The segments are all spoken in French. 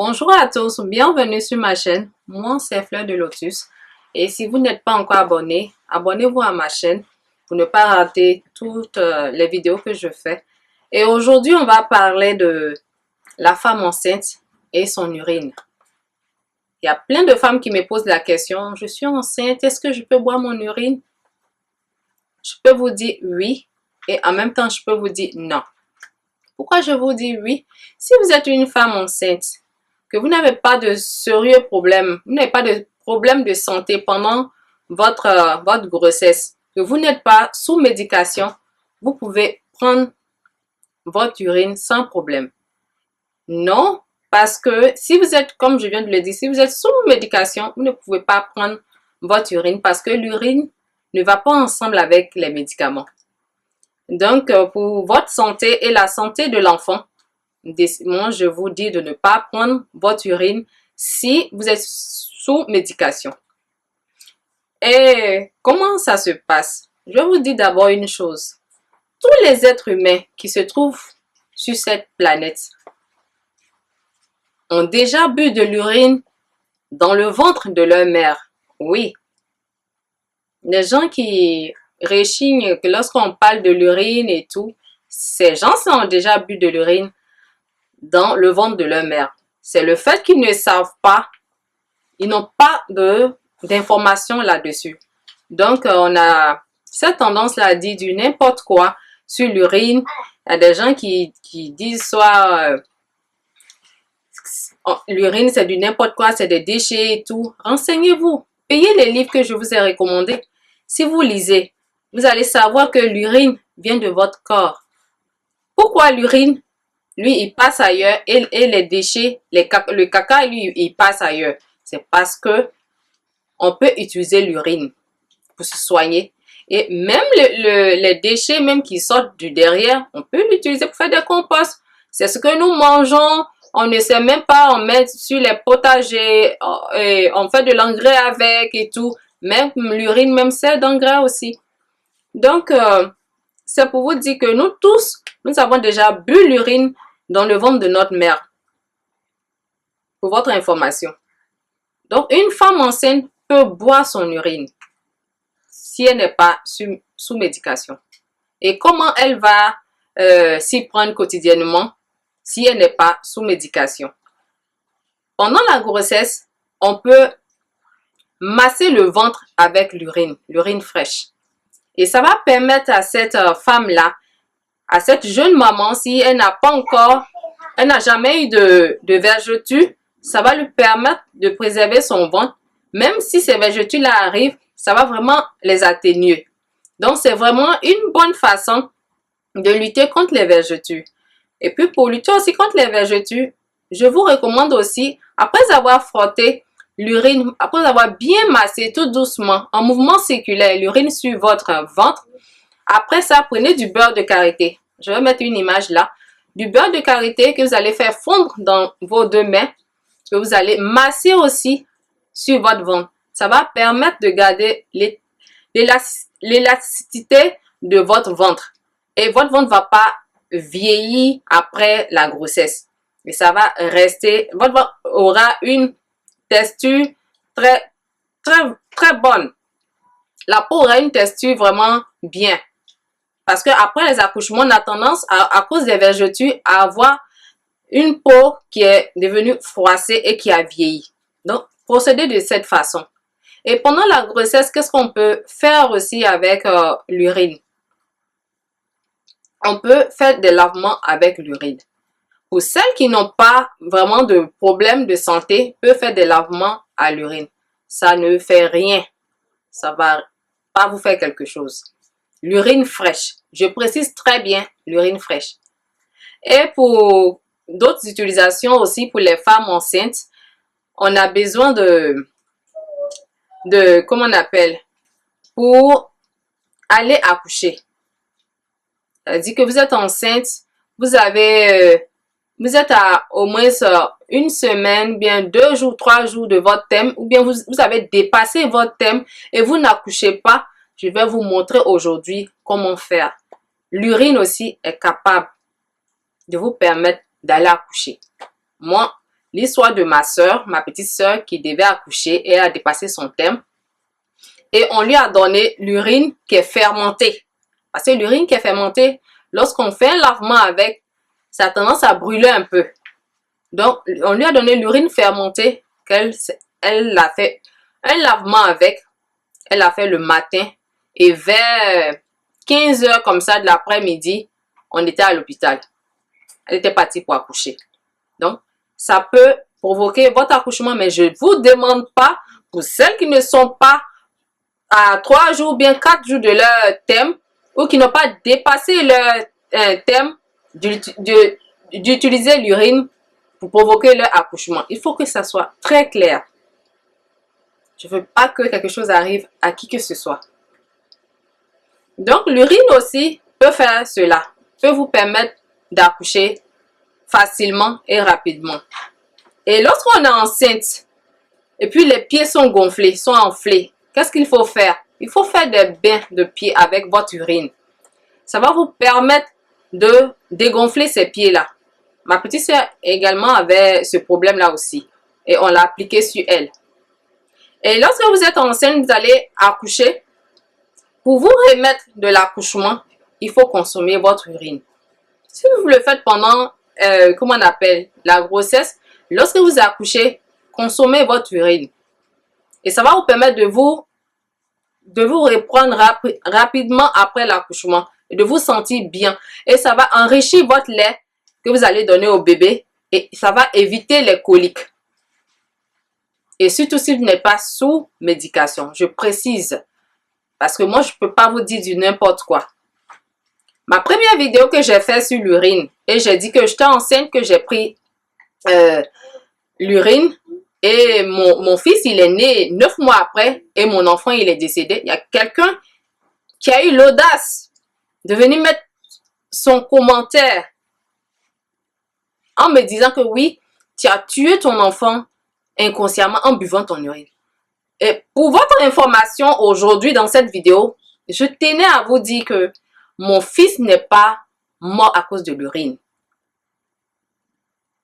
Bonjour à tous, bienvenue sur ma chaîne. Moi, c'est Fleur de Lotus. Et si vous n'êtes pas encore abonné, abonnez-vous à ma chaîne pour ne pas rater toutes les vidéos que je fais. Et aujourd'hui, on va parler de la femme enceinte et son urine. Il y a plein de femmes qui me posent la question, je suis enceinte, est-ce que je peux boire mon urine? Je peux vous dire oui et en même temps, je peux vous dire non. Pourquoi je vous dis oui? Si vous êtes une femme enceinte, que vous n'avez pas de sérieux problèmes, vous n'avez pas de problème de santé pendant votre grossesse, que vous n'êtes pas sous médication, vous pouvez prendre votre urine sans problème. Non, parce que si vous êtes, comme je viens de le dire, si vous êtes sous médication, vous ne pouvez pas prendre votre urine parce que l'urine ne va pas ensemble avec les médicaments. Donc, pour votre santé et la santé de l'enfant, moi, je vous dis de ne pas prendre votre urine si vous êtes sous médication. Et comment ça se passe? Je vous dis d'abord une chose. Tous les êtres humains qui se trouvent sur cette planète ont déjà bu de l'urine dans le ventre de leur mère. Oui. Les gens qui réchignent que lorsqu'on parle de l'urine et tout, ces gens ont déjà bu de l'urine dans le ventre de leur mère. C'est le fait qu'ils ne savent pas, ils n'ont pas d'informations là-dessus. Donc, on a cette tendance-là à dire du n'importe quoi sur l'urine. Il y a des gens qui disent soit l'urine c'est du n'importe quoi, c'est des déchets et tout. Renseignez-vous. Payez les livres que je vous ai recommandés. Si vous lisez, vous allez savoir que l'urine vient de votre corps. Pourquoi l'urine? Lui, il passe ailleurs et les déchets, le caca, lui, il passe ailleurs. C'est parce que on peut utiliser l'urine pour se soigner. Et même les déchets même qui sortent du derrière, on peut l'utiliser pour faire des composts. C'est ce que nous mangeons. On ne sait même pas, on met sur les potagers, et on fait de l'engrais avec et tout. Même l'urine, même sert d'engrais aussi. Donc, c'est pour vous dire que nous tous, nous avons déjà bu l'urine dans le ventre de notre mère. Pour votre information. Donc, une femme enceinte peut boire son urine si elle n'est pas sous médication. Et comment elle va s'y prendre quotidiennement si elle n'est pas sous médication? Pendant la grossesse, on peut masser le ventre avec l'urine fraîche. Et ça va permettre à cette femme-là, à cette jeune maman, si elle n'a pas encore, elle n'a jamais eu de vergeture, ça va lui permettre de préserver son ventre. Même si ces vergetures-là arrivent, ça va vraiment les atténuer. Donc, c'est vraiment une bonne façon de lutter contre les vergetures. Et puis, pour lutter aussi contre les vergetures, je vous recommande aussi, après avoir frotté l'urine, après avoir bien massé tout doucement, en mouvement circulaire, l'urine sur votre ventre, après ça, prenez du beurre de karité. Je vais mettre une image là. Du beurre de karité que vous allez faire fondre dans vos deux mains, que vous allez masser aussi sur votre ventre. Ça va permettre de garder l'élasticité de votre ventre. Et votre ventre ne va pas vieillir après la grossesse. Et ça va rester, votre ventre aura une texture très bonne. La peau aura une texture vraiment bien. Parce qu'après les accouchements, on a tendance, à cause des vergetures, à avoir une peau qui est devenue froissée et qui a vieilli. Donc, procédez de cette façon. Et pendant la grossesse, qu'est-ce qu'on peut faire aussi avec l'urine? On peut faire des lavements avec l'urine. Pour celles qui n'ont pas vraiment de problème de santé, peuvent faire des lavements à l'urine. Ça ne fait rien. Ça va pas vous faire quelque chose. L'urine fraîche. Je précise très bien l'urine fraîche. Et pour d'autres utilisations aussi pour les femmes enceintes, on a besoin comment on appelle, pour aller accoucher. C'est-à-dire que vous êtes enceinte, vous êtes à au moins une semaine, bien 2 jours, 3 jours de votre thème, ou bien vous avez dépassé votre thème et vous n'accouchez pas. Je vais vous montrer aujourd'hui comment faire. L'urine aussi est capable de vous permettre d'aller accoucher. Moi, l'histoire de ma soeur, ma petite soeur qui devait accoucher et a dépassé son terme. Et on lui a donné l'urine qui est fermentée. Parce que l'urine qui est fermentée, lorsqu'on fait un lavement avec, ça a tendance à brûler un peu. Donc, on lui a donné l'urine fermentée elle a fait un lavement avec. Elle a fait le matin. Et vers 15 h comme ça de l'après-midi, on était à l'hôpital. Elle était partie pour accoucher. Donc, ça peut provoquer votre accouchement, mais je ne vous demande pas, pour celles qui ne sont pas à 3 jours, bien 4 jours de leur terme, ou qui n'ont pas dépassé leur terme, d'utiliser l'urine pour provoquer leur accouchement. Il faut que ça soit très clair. Je ne veux pas que quelque chose arrive à qui que ce soit. Donc, l'urine aussi peut faire cela, peut vous permettre d'accoucher facilement et rapidement. Et lorsqu'on est enceinte, et puis les pieds sont gonflés, sont enflés, qu'est-ce qu'il faut faire? Il faut faire des bains de pieds avec votre urine. Ça va vous permettre de dégonfler ces pieds-là. Ma petite soeur également avait ce problème-là aussi. Et on l'a appliqué sur elle. Et lorsque vous êtes enceinte, vous allez accoucher. Pour vous remettre de l'accouchement, il faut consommer votre urine. Si vous le faites pendant, comment on appelle, la grossesse, lorsque vous accouchez, consommez votre urine. Et ça va vous permettre de vous reprendre rapidement après l'accouchement et de vous sentir bien. Et ça va enrichir votre lait que vous allez donner au bébé et ça va éviter les coliques. Et surtout si vous n'êtes pas sous médication, je précise. Parce que moi, je ne peux pas vous dire du n'importe quoi. Ma première vidéo que j'ai faite sur l'urine, et j'ai dit que j'étais enceinte, que j'ai pris l'urine, et mon fils, il est né 9 mois après, et mon enfant, il est décédé. Il y a quelqu'un qui a eu l'audace de venir mettre son commentaire en me disant que oui, tu as tué ton enfant inconsciemment en buvant ton urine. Et pour votre information aujourd'hui dans cette vidéo, je tenais à vous dire que mon fils n'est pas mort à cause de l'urine.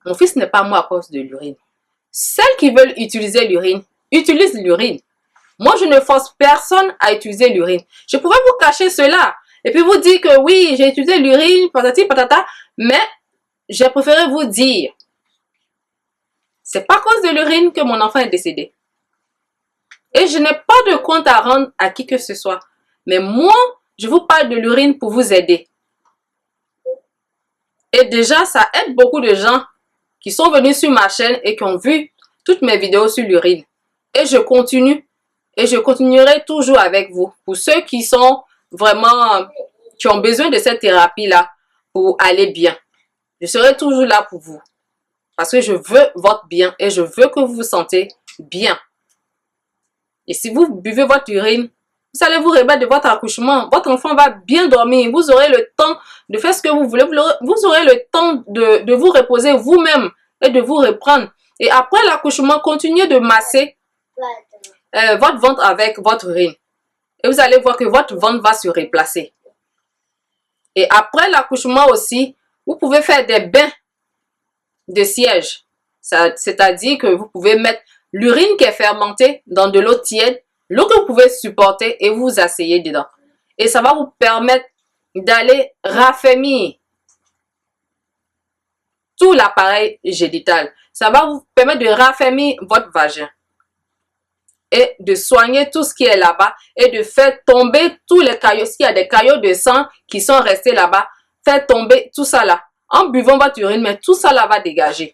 Mon fils n'est pas mort à cause de l'urine. Celles qui veulent utiliser l'urine, utilisent l'urine. Moi, je ne force personne à utiliser l'urine. Je pourrais vous cacher cela et puis vous dire que oui, j'ai utilisé l'urine, patati patata, mais j'ai préféré vous dire, c'est pas à cause de l'urine que mon enfant est décédé. Et je n'ai pas de compte à rendre à qui que ce soit. Mais moi, je vous parle de l'urine pour vous aider. Et déjà, ça aide beaucoup de gens qui sont venus sur ma chaîne et qui ont vu toutes mes vidéos sur l'urine. Et je continue. Et je continuerai toujours avec vous. Pour ceux qui sont vraiment, qui ont besoin de cette thérapie-là pour aller bien. Je serai toujours là pour vous. Parce que je veux votre bien et je veux que vous vous sentez bien. Et si vous buvez votre urine, vous allez vous remettre de votre accouchement. Votre enfant va bien dormir. Vous aurez le temps de faire ce que vous voulez. Vous aurez le temps de vous reposer vous-même et de vous reprendre. Et après l'accouchement, continuez de masser votre ventre avec votre urine. Et vous allez voir que votre ventre va se replacer. Et après l'accouchement aussi, vous pouvez faire des bains de siège. C'est-à-dire que vous pouvez mettre l'urine qui est fermentée dans de l'eau tiède, l'eau que vous pouvez supporter et vous asseyez dedans. Et ça va vous permettre d'aller raffermir tout l'appareil génital. Ça va vous permettre de raffermir votre vagin et de soigner tout ce qui est là-bas et de faire tomber tous les caillots. S'il y a des caillots de sang qui sont restés là-bas, faire tomber tout ça là. En buvant votre urine, mais tout ça là va dégager.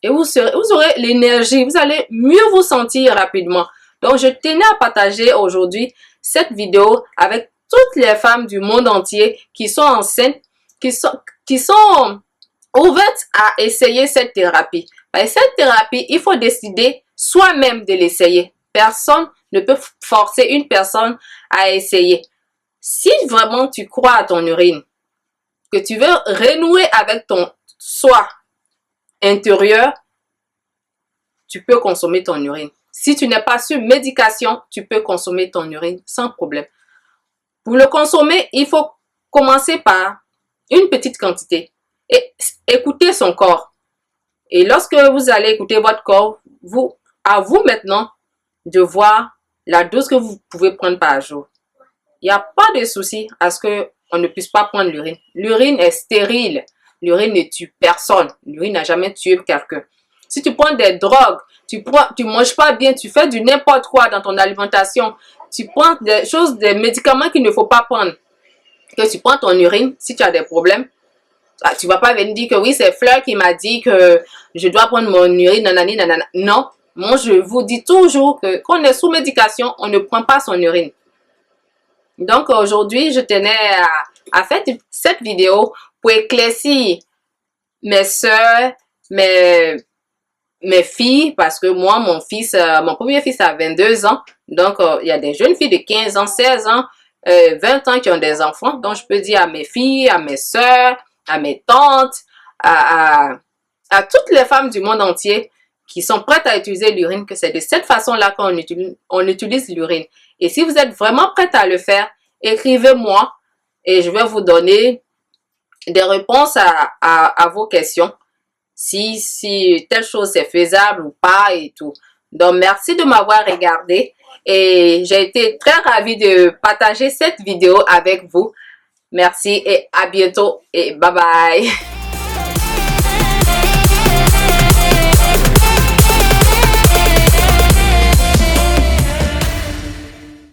Et vous aurez l'énergie, vous allez mieux vous sentir rapidement. Donc, je tenais à partager aujourd'hui cette vidéo avec toutes les femmes du monde entier qui sont enceintes, qui sont ouvertes à essayer cette thérapie. Et cette thérapie, il faut décider soi-même de l'essayer. Personne ne peut forcer une personne à essayer. Si vraiment tu crois à ton urine, que tu veux renouer avec ton soi intérieur, tu peux consommer ton urine. Si tu n'es pas sur médication, tu peux consommer ton urine sans problème. Pour le consommer, il faut commencer par une petite quantité et écouter son corps. Et lorsque vous allez écouter votre corps, à vous maintenant de voir la dose que vous pouvez prendre par jour. Il n'y a pas de souci à ce qu'on ne puisse pas prendre l'urine. L'urine est stérile. L'urine ne tue personne. L'urine n'a jamais tué quelqu'un. Si tu prends des drogues, tu manges pas bien, tu fais du n'importe quoi dans ton alimentation, tu prends des choses, des médicaments qu'il ne faut pas prendre, que tu prends ton urine, si tu as des problèmes, tu vas pas venir dire que oui, c'est Fleur qui m'a dit que je dois prendre mon urine, nanani, nanana. Non, moi je vous dis toujours que quand on est sous médication, on ne prend pas son urine. Donc aujourd'hui, je tenais à faire cette vidéo pour éclaircir mes soeurs, mes filles, parce que moi, mon premier fils a 22 ans. Donc, il y a des jeunes filles de 15 ans, 16 ans, 20 ans qui ont des enfants. Donc, je peux dire à mes filles, à mes soeurs, à mes tantes, à toutes les femmes du monde entier qui sont prêtes à utiliser l'urine, que c'est de cette façon-là qu'on utilise l'urine. Et si vous êtes vraiment prête à le faire, écrivez-moi et je vais vous donner des réponses à vos questions. Si telle chose c'est faisable ou pas et tout. Donc, merci de m'avoir regardé et j'ai été très ravie de partager cette vidéo avec vous. Merci et à bientôt et bye bye.